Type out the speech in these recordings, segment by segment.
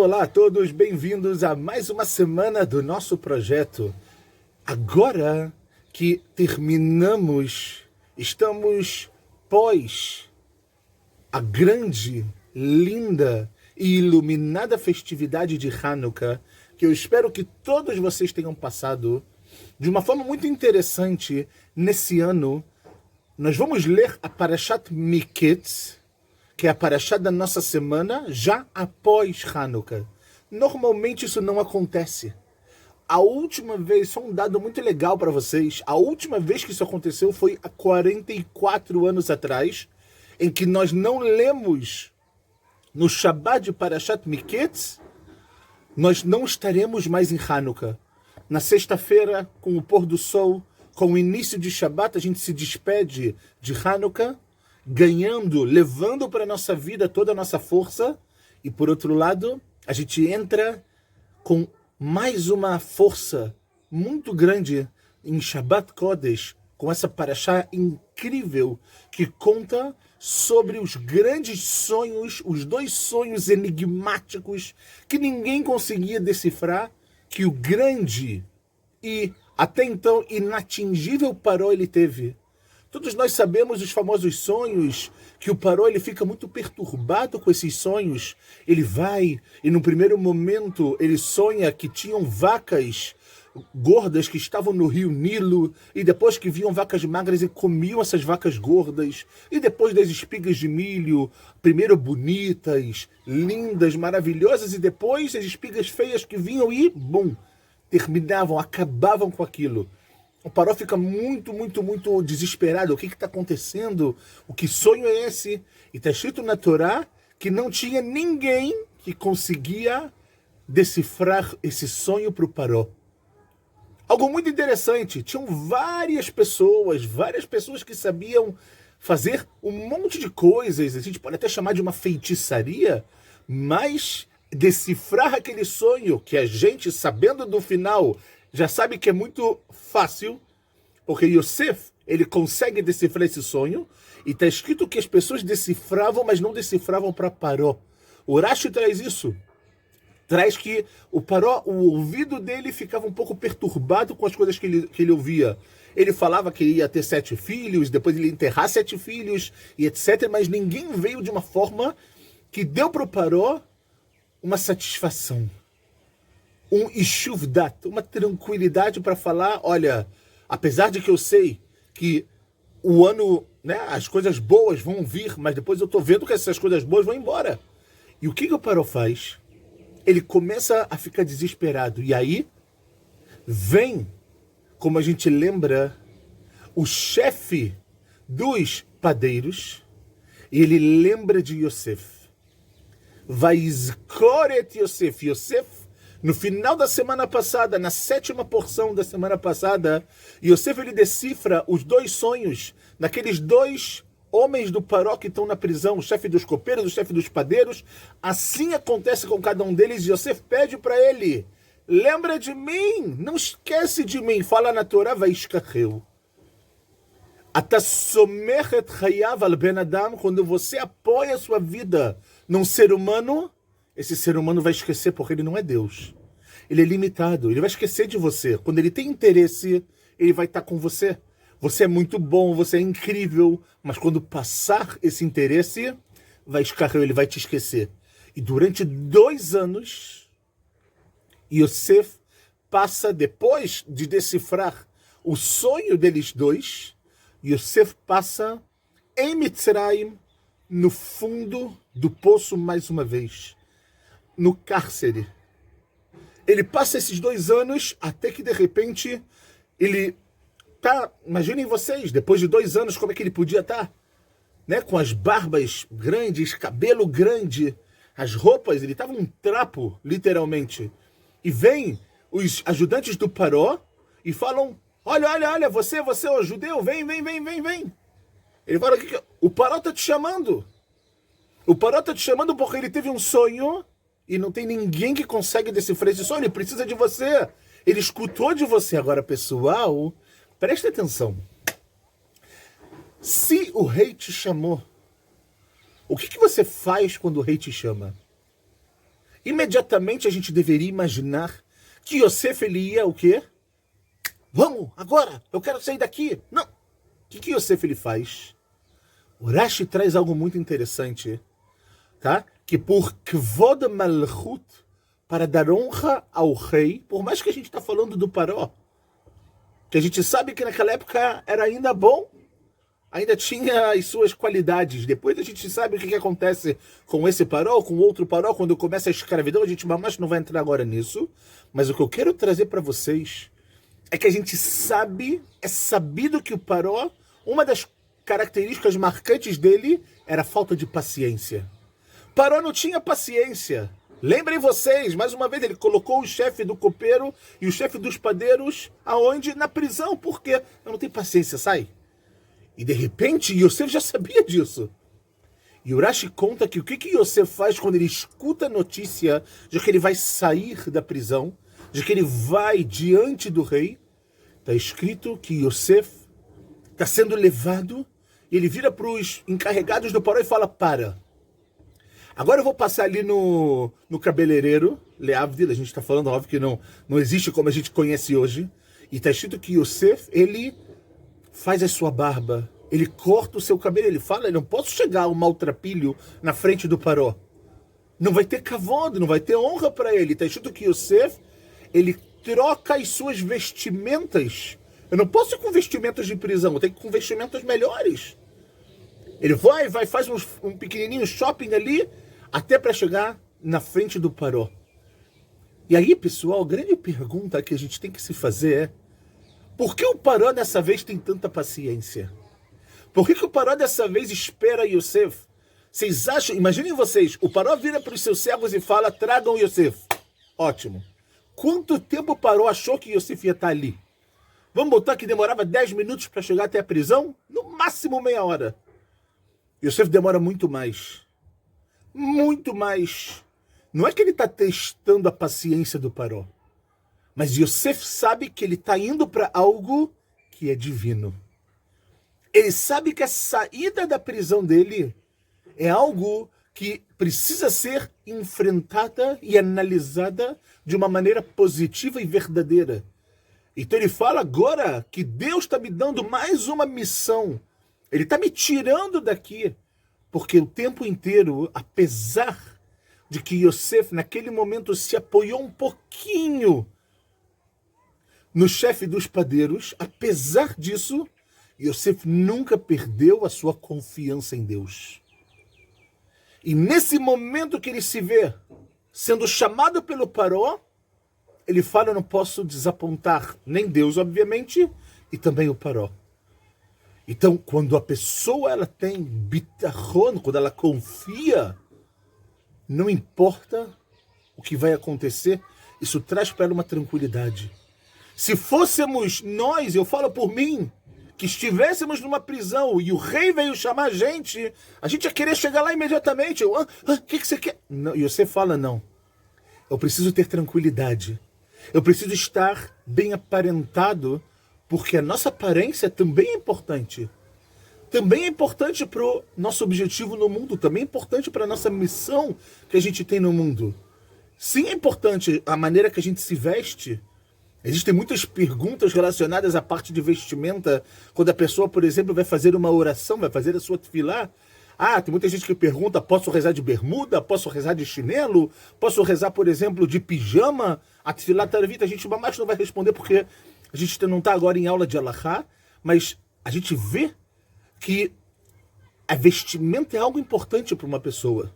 Olá a todos, bem-vindos a mais uma semana do nosso projeto. Agora que terminamos, estamos pós a grande, linda e iluminada festividade de Hanukkah, que eu espero que todos vocês tenham passado de uma forma muito interessante nesse ano. Nós vamos ler a Parashat Miketz, que é a Parashat da nossa semana, já após Hanukkah. Normalmente isso não acontece. A última vez, só um dado muito legal para vocês, a última vez que isso aconteceu foi há 44 anos atrás, em que nós não lemos no Shabbat de Parashat Miketz, nós não estaremos mais em Hanukkah. Na sexta-feira, com o pôr do sol, com o início de Shabbat, a gente se despede de Hanukkah, ganhando, levando para a nossa vida toda a nossa força. E por outro lado, a gente entra com mais uma força muito grande em Shabbat Kodesh, com essa parashá incrível que conta sobre os grandes sonhos, os dois sonhos enigmáticos que ninguém conseguia decifrar, que o grande e até então inatingível Paró ele teve. Todos nós sabemos os famosos sonhos, que o Paró ele fica muito perturbado com esses sonhos. Ele vai e no primeiro momento ele sonha que tinham vacas gordas que estavam no rio Nilo, e depois que viam vacas magras e comiam essas vacas gordas, e depois das espigas de milho, primeiro bonitas, lindas, maravilhosas, e depois as espigas feias que vinham e, bum, terminavam, acabavam com aquilo. O Paró fica muito desesperado. O que está acontecendo? O que sonho é esse? E está escrito na Torá que não tinha ninguém que conseguia decifrar esse sonho para o Paró. Algo muito interessante. Tinham várias pessoas que sabiam fazer um monte de coisas. A gente pode até chamar de uma feitiçaria, mas decifrar aquele sonho que a gente, sabendo do final, já sabe que é muito fácil, porque Yosef, ele consegue decifrar esse sonho, e está escrito que as pessoas decifravam, mas não decifravam para Paró. O Rashi traz isso. Traz que o Paró, o ouvido dele ficava um pouco perturbado com as coisas que ele ouvia. Ele falava que ia ter 7 filhos, depois ele ia enterrar 7 filhos, e etc. Mas ninguém veio de uma forma que deu para o Paró uma satisfação. Um ishuvdat, uma tranquilidade para falar, olha, apesar de que eu sei que o ano, né, as coisas boas vão vir, mas depois eu estou vendo que essas coisas boas vão embora. E o que o Paró faz? Ele começa a ficar desesperado. E aí vem, como a gente lembra, o chefe dos padeiros, e ele lembra de Yosef. Vaizkor et Yosef. Yosef, no final da semana passada, na 7ª porção da semana passada, Yosef ele decifra os dois sonhos daqueles dois homens do Paró que estão na prisão, o chefe dos copeiros, o chefe dos padeiros. Assim acontece com cada um deles. Yosef pede para ele, lembra de mim, não esquece de mim. Fala na Torá, Vaishkacheu. Ata somer et chayav al ben adam, quando você apoia a sua vida num ser humano, esse ser humano vai esquecer, porque ele não é Deus. Ele é limitado, ele vai esquecer de você. Quando ele tem interesse, ele vai estar com você. Você é muito bom, você é incrível, mas quando passar esse interesse, vai escarrer, ele vai te esquecer. E durante 2 anos, Yosef passa, depois de decifrar o sonho deles dois, Yosef passa em Mitzrayim, no fundo do poço mais uma vez, no cárcere. Ele passa esses 2 anos até que de repente ele tá, imaginem vocês, depois de 2 anos como é que ele podia estar, né? Com as barbas grandes, cabelo grande, as roupas, ele estava um trapo, literalmente. E vem os ajudantes do Paró e falam, olha, você, ô judeu, vem. Ele fala, o Paró está te chamando. O Paró está te chamando porque ele teve um sonho e não tem ninguém que consegue decifrar esse sonho. Ele precisa de você. Ele escutou de você. Agora, pessoal, preste atenção. Se o rei te chamou, o que você faz quando o rei te chama? imediatamente a gente deveria imaginar que Yosef ele ia o quê? Vamos, agora, eu quero sair daqui. Não. O que Yosef ele faz? O Rashi traz algo muito interessante, tá? Que por Kvod Malchut, para dar honra ao rei, por mais que a gente está falando do Paró, que a gente sabe que naquela época era ainda bom, ainda tinha as suas qualidades. Depois a gente sabe o que acontece com esse Paró, com outro Paró, quando começa a escravidão, a gente mais não vai entrar agora nisso. Mas o que eu quero trazer para vocês é que a gente sabe, é sabido que o Paró, uma das características marcantes dele era a falta de paciência. Paró não tinha paciência. Lembrem vocês, mais uma vez, ele colocou o chefe do copeiro e o chefe dos padeiros aonde? Na prisão. Por quê? Eu não tenho paciência, sai. E de repente, Yosef já sabia disso. E o Rashi conta que o que Yosef faz quando ele escuta a notícia de que ele vai sair da prisão, de que ele vai diante do rei. Está escrito que Yosef está sendo levado e ele vira para os encarregados do Paró e fala, para. Agora eu vou passar ali no cabeleireiro, Leavdil, a gente está falando, óbvio que não existe como a gente conhece hoje. E está escrito que Yosef, ele faz a sua barba, ele corta o seu cabelo, ele fala, eu não posso chegar ao maltrapilho na frente do Paró. Não vai ter kavod, não vai ter honra para ele. Está escrito que Yosef, ele troca as suas vestimentas. Eu não posso ir com vestimentas de prisão, eu tenho que ir com vestimentas melhores. Ele faz um pequenininho shopping ali, até para chegar na frente do Paró. E aí, pessoal, a grande pergunta que a gente tem que se fazer é, por que o Paró dessa vez tem tanta paciência? Por que o Paró dessa vez espera Yosef? Vocês acham, imaginem vocês, o Paró vira para os seus servos e fala, tragam Yosef. Ótimo. Quanto tempo o Paró achou que Yosef ia estar ali? Vamos botar que demorava 10 minutos para chegar até a prisão? No máximo meia hora. Yosef demora muito mais. Muito mais. Não é que ele está testando a paciência do Paró. Mas Yosef sabe que ele está indo para algo que é divino. Ele sabe que a saída da prisão dele é algo que precisa ser enfrentada e analisada de uma maneira positiva e verdadeira. Então ele fala agora que Deus está me dando mais uma missão. Ele está me tirando daqui. Porque o tempo inteiro, apesar de que Yosef naquele momento se apoiou um pouquinho no chefe dos padeiros, apesar disso, Yosef nunca perdeu a sua confiança em Deus. E nesse momento que ele se vê sendo chamado pelo Paró, ele fala, eu não posso desapontar nem Deus, obviamente, e também o Paró. Então, quando a pessoa ela tem bitachon, quando ela confia, não importa o que vai acontecer, isso traz para ela uma tranquilidade. Se fôssemos nós, eu falo por mim, que estivéssemos numa prisão e o rei veio chamar a gente ia querer chegar lá imediatamente. O que você quer? Não, e você fala, não. Eu preciso ter tranquilidade. Eu preciso estar bem aparentado, porque a nossa aparência também é importante. Também é importante para o nosso objetivo no mundo. Também é importante para a nossa missão que a gente tem no mundo. Sim, é importante a maneira que a gente se veste. Existem muitas perguntas relacionadas à parte de vestimenta. Quando a pessoa, por exemplo, vai fazer uma oração, vai fazer a sua tefilá. Tem muita gente que pergunta, posso rezar de bermuda? Posso rezar de chinelo? Posso rezar, por exemplo, de pijama? A tefilá taravita, a gente mais não vai responder porque a gente não está agora em aula de alahá, mas a gente vê que a vestimenta é algo importante para uma pessoa.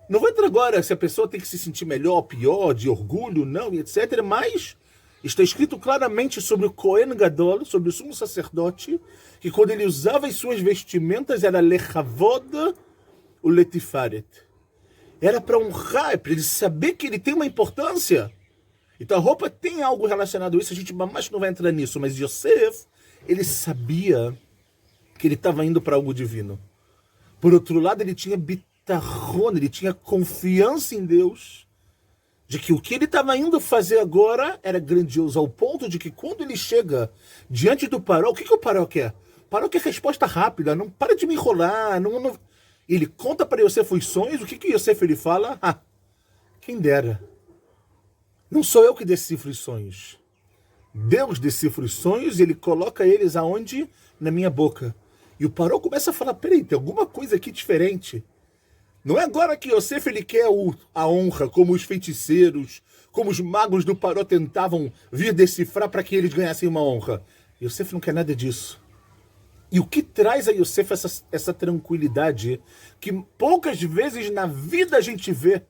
Não vou entrar agora se a pessoa tem que se sentir melhor, pior, de orgulho, não, etc. Mas está escrito claramente sobre o Kohen Gadol, sobre o sumo sacerdote, que quando ele usava as suas vestimentas era lechavod o letifaret. Era para honrar, para ele saber que ele tem uma importância. Então a roupa tem algo relacionado a isso, a gente mais não vai entrar nisso, mas Yosef, ele sabia que ele estava indo para algo divino. Por outro lado, ele tinha bitachon, ele tinha confiança em Deus, de que o que ele estava indo fazer agora era grandioso, ao ponto de que quando ele chega diante do Paró, o que o Paró quer? O Paró quer resposta rápida, não para de me enrolar. Ele conta para Yosef os sonhos, o que Yosef ele fala? Quem dera. Não sou eu que decifro os sonhos. Deus decifra os sonhos e ele coloca eles aonde? Na minha boca. E o Paró começa a falar, peraí, tem alguma coisa aqui diferente. Não é agora que Yosef ele quer a honra, como os feiticeiros, como os magos do Paró tentavam vir decifrar para que eles ganhassem uma honra. Yosef não quer nada disso. E o que traz a Yosef essa tranquilidade que poucas vezes na vida a gente vê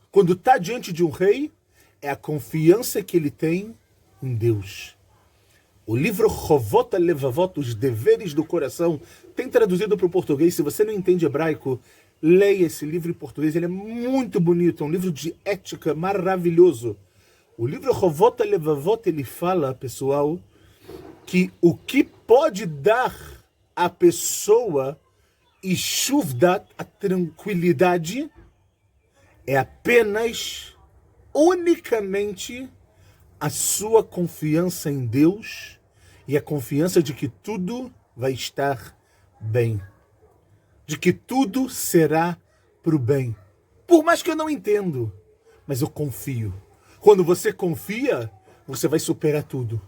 quando está diante de um rei, é a confiança que ele tem em Deus. O livro Chovot HaLevavot, Os Deveres do Coração, tem traduzido para o português. Se você não entende hebraico, leia esse livro em português. Ele é muito bonito, é um livro de ética maravilhoso. O livro Chovot HaLevavot, ele fala, pessoal, que o que pode dar à pessoa e shuvdat, a tranquilidade, é apenas, unicamente, a sua confiança em Deus e a confiança de que tudo vai estar bem. De que tudo será para o bem. Por mais que eu não entendo, mas eu confio. Quando você confia, você vai superar tudo.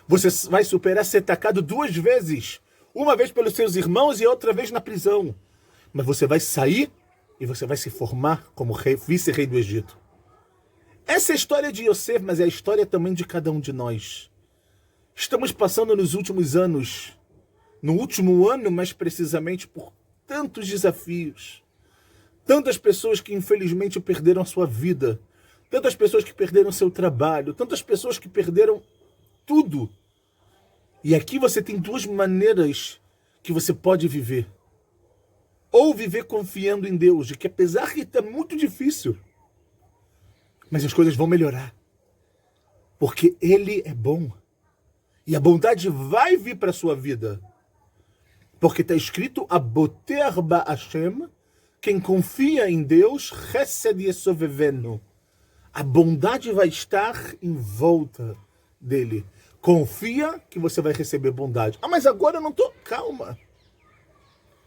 Você vai superar ser atacado 2 vezes. Uma vez pelos seus irmãos e outra vez na prisão. Mas você vai sair e você vai se formar como vice-rei do Egito. Essa é a história de Yosef, mas é a história também de cada um de nós. Estamos passando nos últimos anos, no último ano mais precisamente, por tantos desafios. Tantas pessoas que infelizmente perderam a sua vida. Tantas pessoas que perderam seu trabalho. Tantas pessoas que perderam tudo. E aqui você tem 2 maneiras que você pode viver. Ou viver confiando em Deus, de que apesar que está muito difícil, mas as coisas vão melhorar. Porque Ele é bom. E a bondade vai vir para a sua vida. Porque está escrito, Aboter ba Hashem, quem confia em Deus, Chesed Yesovevenu. A bondade vai estar em volta dele. Confia que você vai receber bondade. Ah, mas agora eu não estou... Calma.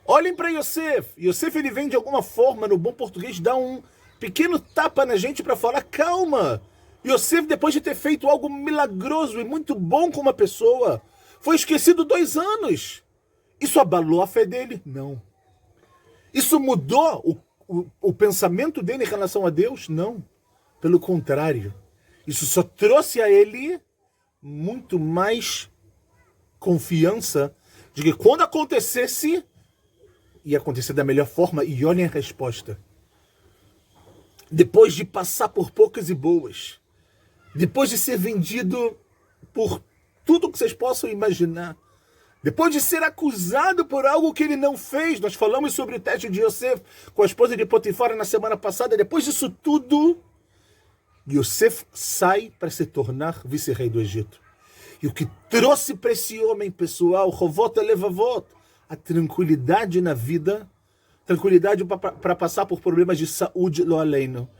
Olhem para Yosef. Yosef, ele vem de alguma forma, no bom português, dar um pequeno tapa na gente para falar, calma. Yosef, depois de ter feito algo milagroso e muito bom com uma pessoa, foi esquecido 2 anos. Isso abalou a fé dele? Não. Isso mudou o pensamento dele em relação a Deus? Não. Pelo contrário. Isso só trouxe a ele muito mais confiança de que quando acontecesse, ia acontecer da melhor forma. E olhem a resposta. Depois de passar por poucas e boas, depois de ser vendido por tudo que vocês possam imaginar, depois de ser acusado por algo que ele não fez, nós falamos sobre o teste de Yosef com a esposa de Potifar na semana passada, depois disso tudo, Yosef sai para se tornar vice-rei do Egito. E o que trouxe para esse homem, pessoal, Chovot HaLevavot, a tranquilidade na vida, tranquilidade para passar por problemas de saúde, lo aleino.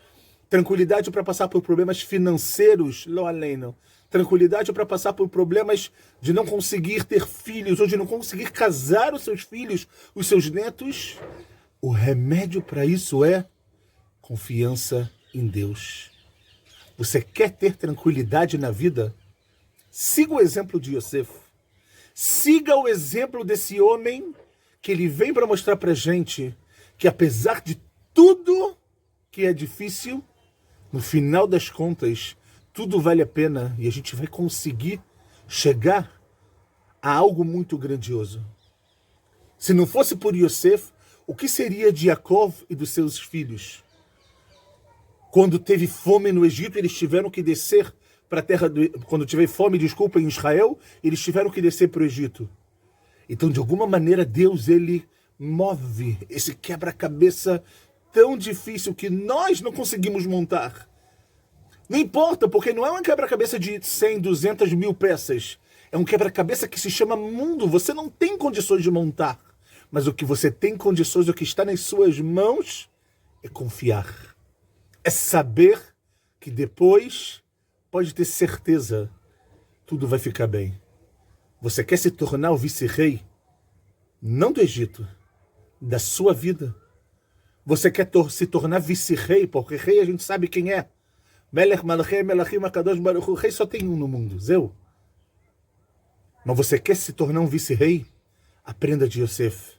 Tranquilidade para passar por problemas financeiros, lo aleino. Tranquilidade para passar por problemas de não conseguir ter filhos, ou de não conseguir casar os seus filhos, os seus netos. O remédio para isso é confiança em Deus. Você quer ter tranquilidade na vida? Siga o exemplo de Yosef. Siga o exemplo desse homem que ele vem para mostrar para a gente que apesar de tudo que é difícil, no final das contas, tudo vale a pena e a gente vai conseguir chegar a algo muito grandioso. Se não fosse por Yosef, o que seria de Jacob e dos seus filhos? Quando teve fome no Egito, eles tiveram que descer para a terra... Quando teve fome, em Israel, eles tiveram que descer para o Egito. Então, de alguma maneira, Deus, ele move esse quebra-cabeça tão difícil que nós não conseguimos montar. Não importa, porque não é um quebra-cabeça de 100, 200 mil peças. É um quebra-cabeça que se chama mundo. Você não tem condições de montar. Mas o que você tem condições, o que está nas suas mãos, é confiar. É saber que depois, pode ter certeza, tudo vai ficar bem. Você quer se tornar o vice-rei? Não do Egito, da sua vida. Você quer se tornar vice-rei, porque rei a gente sabe quem é. Melech Malachim Melachim Akadosh Baruch Hu. Rei só tem um no mundo, Zeu. Mas você quer se tornar um vice-rei? Aprenda de Yosef.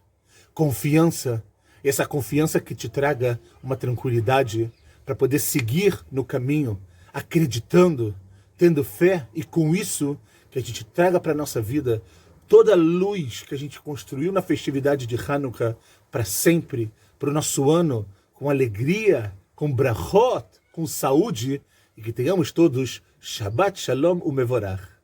Confiança. E essa confiança que te traga uma tranquilidade para poder seguir no caminho, acreditando, tendo fé, e com isso que a gente traga para a nossa vida toda a luz que a gente construiu na festividade de Hanukkah para sempre, para o nosso ano, com alegria, com brachot, com saúde, e que tenhamos todos Shabbat Shalom Umevorach.